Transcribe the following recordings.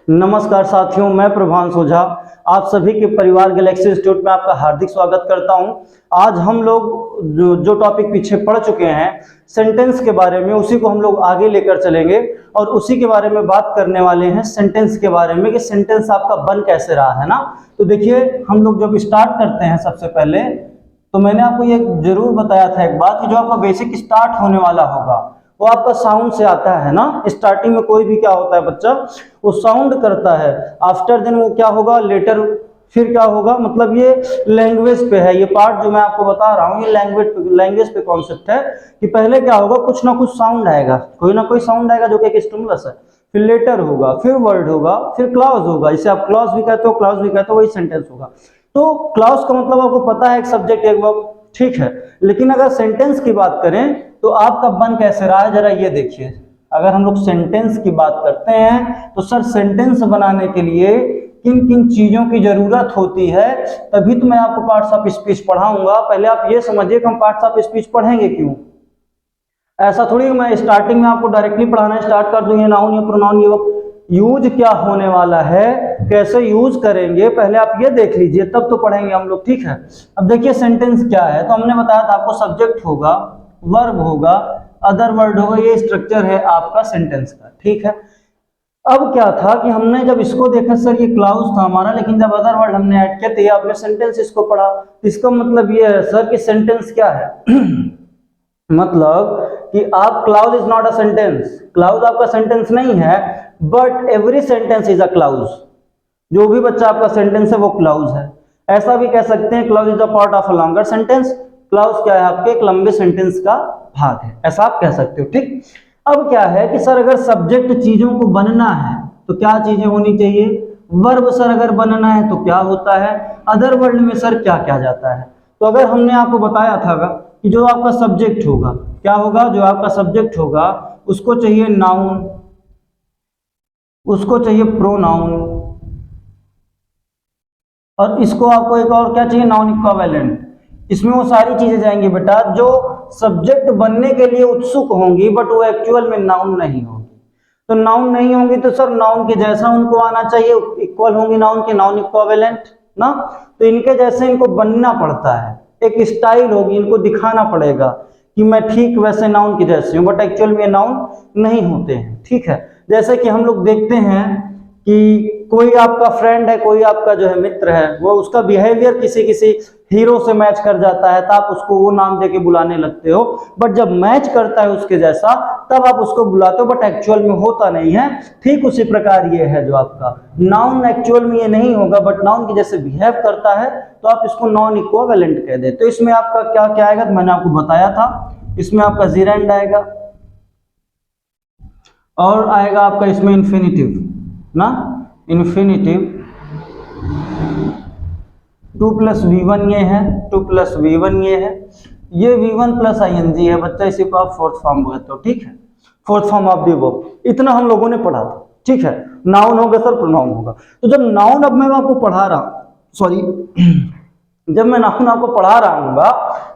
नमस्कार साथियों, मैं प्रभांशु झा आप सभी के परिवार गैलेक्सी इंस्टीट्यूट में आपका हार्दिक स्वागत करता हूं। आज हम लोग जो टॉपिक पीछे पढ़ चुके हैं सेंटेंस के बारे में, उसी को हम लोग आगे लेकर चलेंगे और उसी के बारे में बात करने वाले हैं सेंटेंस के बारे में कि सेंटेंस आपका बन कैसे रहा है ना। तो देखिए, हम लोग जब स्टार्ट करते हैं सबसे पहले तो मैंने आपको ये जरूर बताया था एक बात कि जो आपका बेसिक स्टार्ट होने वाला होगा वो आपका साउंड से आता है ना। स्टार्टिंग में कोई भी क्या होता है बच्चा, वो साउंड करता है। आफ्टर देन वो क्या होगा, लेटर फिर क्या होगा, मतलब ये लैंग्वेज पे है। ये पार्ट जो मैं आपको बता रहा हूँ ये लैंग्वेज पे कॉन्सेप्ट है कि पहले क्या होगा, कुछ ना कुछ साउंड आएगा, कोई ना कोई साउंड आएगा जो कि एक स्टिमुलस है, फिर लेटर होगा, फिर वर्ड होगा, फिर क्लॉज होगा। इसे आप क्लॉज भी कहते हो, क्लॉज भी कहते हो, वही सेंटेंस होगा। तो क्लॉज का मतलब आपको पता है, एक सब्जेक्ट एक वर्ब, ठीक है। लेकिन अगर सेंटेंस की बात करें तो आपका बन कैसे रहा है, जरा ये देखिए। अगर हम लोग सेंटेंस की बात करते हैं तो सर सेंटेंस बनाने के लिए किन किन चीजों की जरूरत होती है, तभी तो मैं आपको पार्ट्स ऑफ स्पीच पढ़ाऊंगा। पहले आप ये समझिए कि हम पार्ट्स ऑफ स्पीच पढ़ेंगे क्यों। ऐसा थोड़ी मैं स्टार्टिंग में आपको डायरेक्टली पढ़ाना स्टार्ट कर दूं, ये नाउन ये प्रोनाउन ये वो यूज क्या होने वाला है, कैसे यूज करेंगे, पहले आप ये देख लीजिए, तब तो पढ़ेंगे हम लोग, ठीक है। अब देखिए सेंटेंस क्या है, तो हमने बताया था आपको सब्जेक्ट होगा, वर्ब होगा, अदर वर्ड होगा, ये स्ट्रक्चर है आपका सेंटेंस का, ठीक है। अब क्या था कि हमने जब इसको देखा सर ये क्लाउज था हमारा, लेकिन जब अदर वर्ड हमने ऐड किया तो ये आपने सेंटेंस इसको पढ़ा। इसका मतलब ये है सर कि सेंटेंस क्या है मतलब कि आप clause is not a sentence, clause आपका सेंटेंस नहीं है, but every sentence is a clause. जो भी बच्चा आपका सेंटेंस है वो क्लाउज है। ऐसा भी कह सकते हैं clause is a part of a longer sentence. Clause क्या है, आपके एक लंबे सेंटेंस का भाग है, ऐसा आप कह सकते हो, ठीक। अब क्या है कि सर अगर सब्जेक्ट चीजों को बनना है तो क्या चीजें होनी चाहिए, वर्ब सर अगर बनना है तो क्या होता है, अदर वर्ड में सर क्या क्या जाता है। तो अगर हमने आपको बताया था कि जो आपका सब्जेक्ट होगा क्या होगा, जो आपका सब्जेक्ट होगा उसको चाहिए नाउन, उसको चाहिए प्रोनाउन, और इसको आपको एक और क्या चाहिए, नाउन इक्विवेलेंट। इसमें वो सारी चीजें जाएंगी बेटा जो सब्जेक्ट बनने के लिए उत्सुक होंगी, बट वो एक्चुअल में नाउन नहीं होंगी। तो नाउन नहीं होंगी तो सर नाउन के जैसा उनको आना चाहिए, इक्वल होंगी नाउन के, नाउन इक्विवेलेंट ना। तो इनके जैसे इनको बनना पड़ता है, एक स्टाइल होगी, इनको दिखाना पड़ेगा कि मैं ठीक वैसे नाउन के जैसे हूँ, बट एक्चुअल में नाउन नहीं होते हैं, ठीक है। जैसे कि हम लोग देखते हैं कि कोई आपका फ्रेंड है, कोई आपका जो है मित्र है, वो उसका बिहेवियर किसी किसी हीरो से मैच कर जाता है, तो आप उसको वो नाम देके बुलाने लगते हो, बट जब मैच करता है उसके जैसा तब आप उसको बुलाते हो, बट एक्चुअल में होता नहीं है। ठीक उसी प्रकार ये है, जो आपका नाउन एक्चुअल में ये नहीं होगा, बट नाउन की जैसे बिहेव करता है तो आप इसको नॉन इक्विवेलेंट कह देते। तो इसमें आपका क्या क्या आएगा, तो मैंने आपको बताया था, इसमें आपका जीरेंड आएगा और आएगा आपका इसमें इन्फिनिटिव ना, इन्फिनिटिव 2 + V1 ये है, 2 + V1 ये है, ये V1 + ING है बच्चा, इसी को आप फोर्थ फॉर्म बोलते हो, ठीक है, fourth form of the verb. इतना हम लोगों ने पढ़ा था, ठीक है। नाउन होगा सर, प्रोनाउन होगा। तो जब नाउन, अब मैं आपको पढ़ा रहा हूं, सॉरी जब मैं नाउन आपको पढ़ा रहा हूँ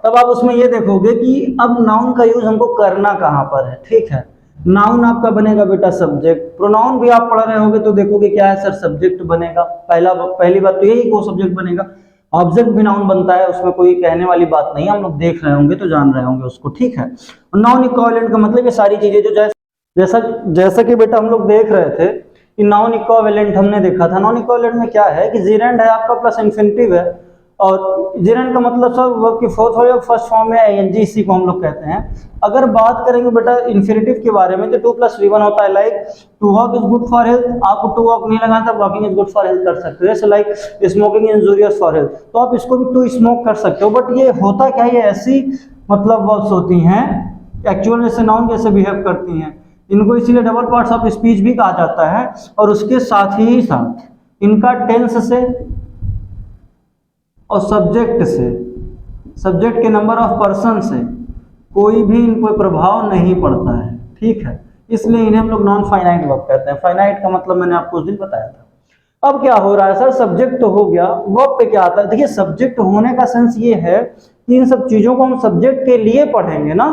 तब आप उसमें ये देखोगे कि अब नाउन का यूज हमको करना कहाँ पर है, ठीक है। नाउन आपका बनेगा बेटा सब्जेक्ट, प्रोनाउन भी आप पढ़ रहे होगे तो देखोगे क्या है सर, सब्जेक्ट बनेगा। पहली बात तो यही को सब्जेक्ट बनेगा। ऑब्जेक्ट भी नाउन बनता है, उसमें कोई कहने वाली बात नहीं है, हम लोग देख रहे होंगे तो जान रहे होंगे उसको, ठीक है। नाउन इक्विवेलेंट का मतलब ये सारी चीजें जो जैसा जैसा कि बेटा हम लोग देख रहे थे कि नाउन इक्विवेलेंट हमने देखा था। नाउन इक्विवेलेंट में क्या है कि जीरेंड है आपका प्लस इन्फिनिटिव है, और जीरेंड का मतलब सर वर्ब की फोर्थ और फर्स्ट फॉर्म में ING, इसी को हम लोग कहते हैं। अगर बात करेंगे बेटा इन्फिनिटिव के बारे में तो 2 + V1 होता है, like to walk is good for health. आपको टू वॉक नहीं लगाना था, walking is good for health कर सकते हो। जैसे like smoking is injurious for health, तो आप इसको भी टू स्मोक कर सकते हो। बट ये होता क्या, ये ऐसी मतलब वर्ब्स होती हैं एक्चुअल में से नाउन कैसे बिहेव करती हैं, इनको इसीलिए डबल पार्ट्स ऑफ स्पीच भी कहा जाता है। और उसके साथ ही साथ इनका टेंस से और सब्जेक्ट से, सब्जेक्ट के नंबर ऑफ पर्सन से कोई भी इन कोई प्रभाव नहीं पड़ता है, ठीक है। इसलिए इन्हें हम लोग नॉन फाइनाइट वर्ब कहते हैं। फाइनाइट का मतलब मैंने आपको उस दिन बताया था। अब क्या हो रहा है सर, सब्जेक्ट तो हो गया, वर्ब पे क्या आता है। देखिए सब्जेक्ट होने का सेंस ये है कि इन सब चीजों को हम सब्जेक्ट के लिए पढ़ेंगे ना,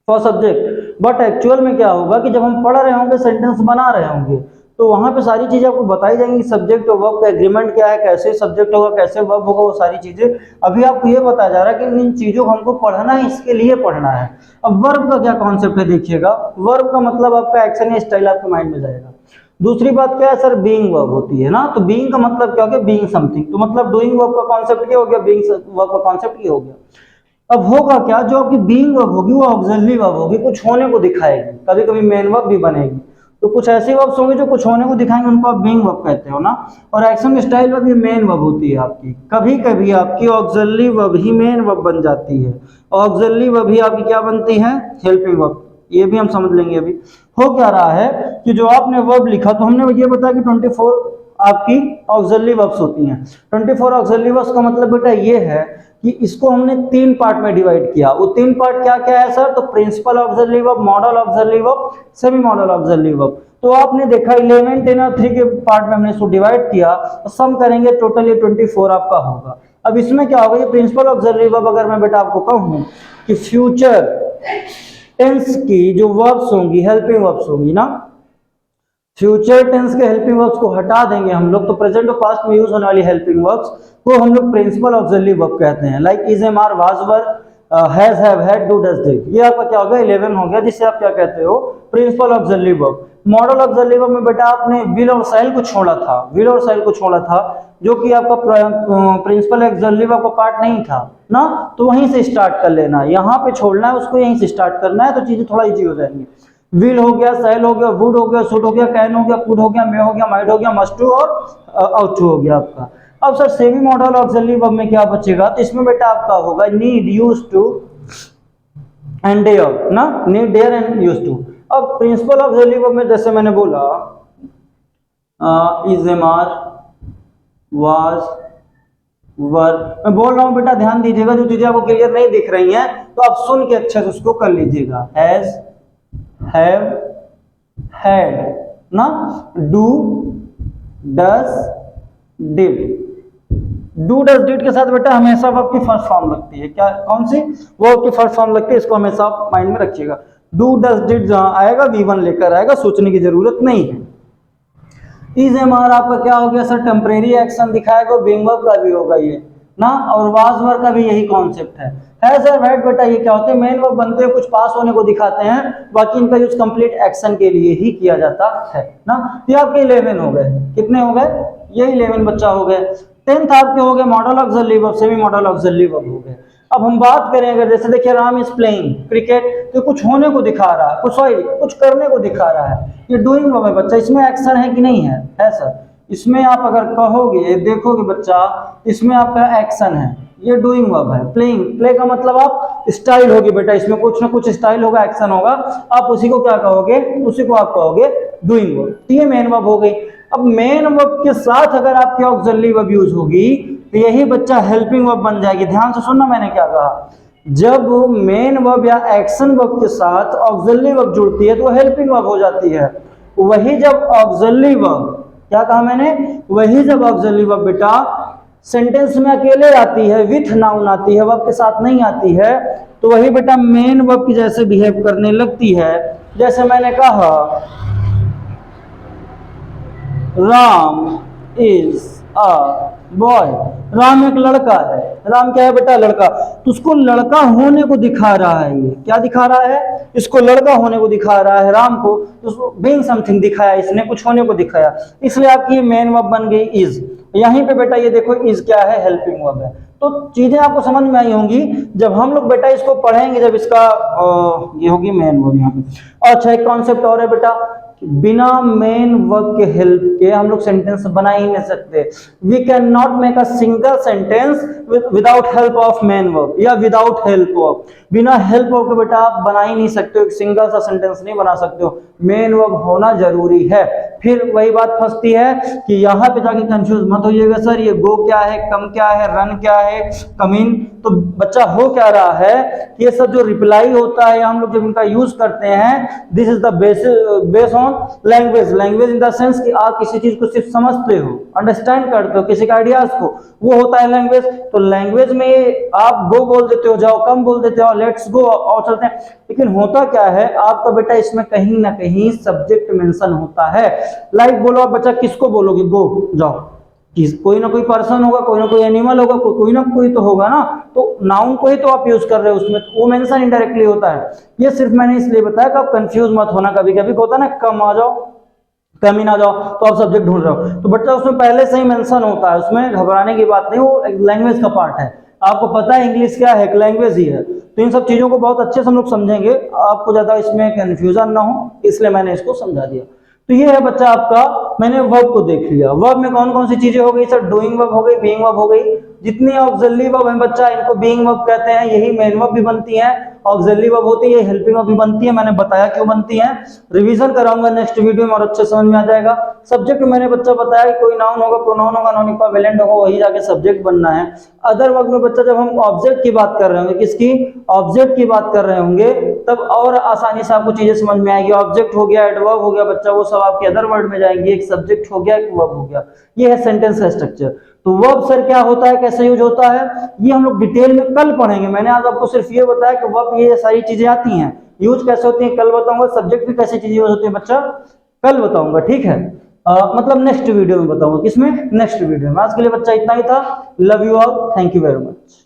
फॉर सब्जेक्ट। बट एक्चुअल में क्या होगा कि जब हम पढ़ रहे होंगे, सेंटेंस बना रहे होंगे, तो वहाँ पे सारी चीज़ें आपको बताई जाएंगी, सब्जेक्ट और वर्ब का एग्रीमेंट क्या है, कैसे सब्जेक्ट होगा, कैसे वर्ब होगा, वो सारी चीज़ें। अभी आपको ये बताया जा रहा है कि इन चीज़ों को हमको पढ़ना है, इसके लिए पढ़ना है। अब वर्ब का क्या कॉन्सेप्ट है देखिएगा, वर्ब का मतलब आपका एक्शन या स्टाइल आपके माइंड में जाएगा। दूसरी बात क्या है सर, बीइंग वर्ब होती है ना, तो बीइंग का मतलब क्या हो गया, बीइंग समथिंग, तो मतलब डूइंग वर्ब का कॉन्सेप्ट क्या हो गया, बीइंग वर्ब का कॉन्सेप्ट ये हो गया। अब होगा क्या, जो आपकी बीइंग वर्ब होगी वो ऑक्सिलरी वर्ब होगी, कुछ होने को दिखाएगी, कभी कभी मेन वर्ब भी बनेगी। तो कुछ ऐसी वर्ब्स होंगे जो कुछ होने को दिखाएंगे, उनको आप बीइंग वर्ब कहते हो ना। और एक्शन स्टाइल वर्ब ये मेन वर्ब होती है आपकी, कभी कभी आपकी ऑक्सिलरी वर्ब ही मेन वर्ब बन जाती है, ऑक्सिलरी वर्ब ही आपकी क्या बनती है, हेल्पिंग वर्ब। ये भी हम समझ लेंगे। अभी हो क्या रहा है कि जो आपने वर्ब लिखा, तो हमने ये बताया कि 24 आपकी ऑक्सिलरी वर्ब्स होती हैं। 24 ऑक्सिलरी वर्ब्स का मतलब बेटा ये है कि इसको हमने 3 पार्ट में डिवाइड किया। वो 3 पार्ट क्या क्या है सर, तो principal auxiliary verb, modal auxiliary verb, semi modal auxiliary verb. तो आपने देखा 11, 10 और 3 के पार्ट में हमने इसको डिवाइड किया, तो सम करेंगे टोटल ये 24 आपका होगा। अब इसमें क्या होगा, ये प्रिंसिपल ऑक्सिलरी वर्ब अगर मैं बेटा आपको कहूँ कि फ्यूचर टेंस की जो वर्ब्स होंगी, हेल्पिंग वर्ब्स होंगी ना, फ्यूचर टेंस के हेल्पिंग वर्ब्स को हटा देंगे हम लोग, तो प्रेजेंट और पास्ट में यूज होने वाली हेल्पिंग वर्ब्स को हम लोग प्रिंसिपल ऑक्सिलरी वर्ब कहते हैं। Like is, am, are, was, were, has, have, had, do, does, did. ये आपका क्या हो गया, 11 हो गया, जिससे आप क्या कहते हो, principal auxiliary verb. Modal auxiliary verb में बेटा आपने विल और शैल को छोड़ा था, विल और शैल को छोड़ा था, जो कि आपका प्रिंसिपल ऑक्सिलरी वर्ब का पार्ट नहीं था ना, तो वहीं से स्टार्ट कर लेना, यहाँ पे छोड़ना है उसको, यहीं से स्टार्ट करना है, तो चीजें थोड़ा इजी हो जाएंगी। विल हो गया, सेल हो गया, वुड हो गया, शुड हो गया, कैन हो गया, कुड हो गया, मे हो गया, माइट हो गया, मस्ट टू और आउट टू हो गया आपका। अब sir semi modal auxiliary verb में क्या बचेगा, तो इसमें बेटा आपका होगा need, used to and dare ना, need, dare and used to. अब प्रिंसिपल ऑक्सिलरी वर्ब में जैसे मैंने बोला is, am, are, was, were, मैं बोल रहा हूं बेटा ध्यान दीजिएगा, जो चीजें आपको क्लियर नहीं दिख रही हैं तो आप सुन के अच्छे से उसको कर लीजिएगा। हैज, हैव, हैड ना, do, does, did. Do, does, did के साथ बेटा हमेशा वर्ब की फर्स्ट फॉर्म लगती है, क्या, कौन सी, वर्ब की फर्स्ट फॉर्म लगती है, इसको हमेशा आप माइंड में रखिएगा। डू, डज, डिड जहां आएगा V1 लेकर आएगा, सोचने की जरूरत नहीं है। इज, एम, आर आपका क्या हो गया सर, टेम्परेरी एक्शन दिखाएगा, बीइंग वर्ब का भी होगा ये ना, और वाज, वर का भी यही कॉन्सेप्ट है। हैज, हैव, हैड बेटा ये क्या होते हैं, मेन वर्ब बनते हैं, कुछ पास होने को दिखाते हैं, बाकी इनका यूज कंप्लीट एक्शन के लिए ही किया जाता है ना। ये आपके 11 हो गए, कितने हो गए, ये 11 बच्चा हो गए। 10th आपके हो गए model auxiliary verb, semi modal auxiliary verb हो गए। अब हम बात करें अगर जैसे देखिए राम इज प्लेइंग क्रिकेट, तो कुछ होने को दिखा रहा है, कुछ सॉरी कुछ करने को दिखा रहा है, ये डूइंग वर्ब है बच्चा, इसमें एक्शन है कि नहीं है, है सर। इसमें आप अगर कहोगे, देखोगे बच्चा, इसमें आपका एक्शन है, ये डूइंग वर्ब है। प्लेइंग, प्ले का मतलब आप स्टाइल होगी बेटा, इसमें कुछ ना कुछ स्टाइल होगा, एक्शन होगा, आप उसी को क्या कहोगे, उसी को आप कहोगे डूइंग वर्ब। तो ये मेन वर्ब हो गई। अब मेन वर्ब के साथ अगर आपकी ऑक्सिलरी वर्ब यूज होगी तो यही बच्चा हेल्पिंग वर्ब बन जाएगी। ध्यान से सुनना मैंने क्या कहा, जब मेन वर्ब या एक्शन वर्ब के साथ ऑक्सिलरी वर्ब जुड़ती है तो वो हेल्पिंग वर्ब हो जाती है। वही जब ऑक्सिलरी वर्ब, क्या कहा मैंने, वही जब ऑक्सिलरी वर्ब बेटा सेंटेंस में अकेले आती है, विथ नाउन आती है, वर्ब के साथ नहीं आती है, तो वही बेटा मेन वर्ब की जैसे बिहेव करने लगती है। जैसे मैंने कहा Ram is a boy, Ram एक लड़का है, राम क्या है बेटा, लड़का, तो उसको लड़का होने को दिखा रहा है, ये क्या दिखा रहा है, इसको लड़का होने को दिखा रहा है, राम को, तो बीइंग समथिंग दिखाया, इसने कुछ होने को दिखाया, इसलिए आपकी ये मेन वर्ब बन गई इज। यहीं पे बेटा ये देखो इज क्या है, हेल्पिंग वर्ब है। तो चीजें आपको समझ में आई होंगी जब हम लोग बेटा इसको पढ़ेंगे, जब इसका ये होगी मेन वर्ब यहाँ पे। अच्छा एक कॉन्सेप्ट और है बेटा, बिना मेन वर्ब के हेल्प के हम लोग सेंटेंस बना ही नहीं सकते। We can not make a single sentence without help of main verb या विदाउट हेल्प वर्ब। बिना हेल्प वर्ब के बेटा आप बना ही नहीं सकते हो, एक सिंगल सा सेंटेंस नहीं बना सकते हो, मेन वर्ब होना जरूरी है। फिर वही बात फंसती है कि यहाँ पे जाके कंफ्यूज मत होइएगा, सर ये गो क्या है, कम क्या है, रन क्या है, कम इन, तो बच्चा हो क्या रहा है कि ये सब जो रिप्लाई होता है हम लोग जब इनका यूज करते हैं, this is the base on कौन? Language. Language in the sense कि आप किसी चीज को सिर्फ समझते हो, अंडरस्टैंड करते हो, किसी के आइडियाज को, वो होता है लैंग्वेज। तो लैंग्वेज में आप गो बोल देते हो, जाओ, कम बोल देते हो, लेट्स गो और चलते हैं। लेकिन होता क्या है आपका बेटा, इसमें कहीं ना कहीं सब्जेक्ट मेंशन होता है। लाइक बोलो आप बच्चा, किसको बोलोगे? गो, जाओ। कोई ना कोई पर्सन होगा, कोई ना कोई एनिमल होगा, कोई ना कोई तो होगा ना। तो नाउन को ही तो आप यूज कर रहे हो उसमें, तो वो मेंशन इनडायरेक्टली होता है। ये सिर्फ मैंने इसलिए बताया कि आप कंफ्यूज मत होना। कभी कभी होता है ना, कम आ जाओ, कम ही ना जाओ, तो आप सब्जेक्ट ढूंढ रहे हो, तो बच्चा उसमें पहले से ही मेंशन होता है, उसमें घबराने की बात नहीं, वो लैंग्वेज का पार्ट है। आपको पता है इंग्लिश क्या है? एक लैंग्वेज ही है। तो इन सब चीजों को बहुत अच्छे से हम लोग समझेंगे, आपको ज्यादा इसमें कंफ्यूजन ना हो, इसलिए मैंने इसको समझा दिया। तो ये है बच्चा आपका, मैंने वर्ब को देख लिया। वर्ब में कौन कौन सी चीजें हो गई सर? डूइंग वर्ब हो गई, बीइंग वर्ब हो गई। जितनी ऑक्सिलरी वर्ब है बच्चा, इनको बीइंग वर्ब कहते हैं। यही मेन वर्ब भी बनती है, ऑक्सिलरी वर्ब होती है, हेल्पिंग वर्ब भी बनती है। मैंने बताया क्यों बनती है, रिवीजन कराऊंगा नेक्स्ट वीडियो में और अच्छे समझ में आ जाएगा। सब्जेक्ट मैंने बच्चा बताया कि कोई नाउन होगा, प्रोनाउन होगा, नॉन इक्विवेलेंट होगा, वही जाके सब्जेक्ट बनना है। अदर वर्ब में बच्चा, जब हम ऑब्जेक्ट की बात कर रहे होंगे, किसकी? ऑब्जेक्ट की बात कर रहे होंगे, तब और आसानी से आपको चीजें समझ में आएगी। ऑब्जेक्ट हो गया, एडवर्ब हो गया बच्चा, वो सब आपके अदर वर्ड में जाएंगे। एक सब्जेक्ट हो गया, एक वर्ब हो गया। ये है सेंटेंस का स्ट्रक्चर। तो वर्ब सर क्या होता है, कैसे यूज होता है, ये हम लोग डिटेल में कल पढ़ेंगे। मैंने आज आपको सिर्फ ये बताया कि वर्ब ये सारी चीजें आती हैं, यूज कैसे होती हैं कल बताऊंगा। सब्जेक्ट भी कैसे चीजें यूज होती है बच्चा, कल बताऊंगा, ठीक है? मतलब नेक्स्ट वीडियो में बताऊंगा। किसमें? नेक्स्ट वीडियो में। आज के लिए बच्चा इतना ही था। Love you all, thank you very much.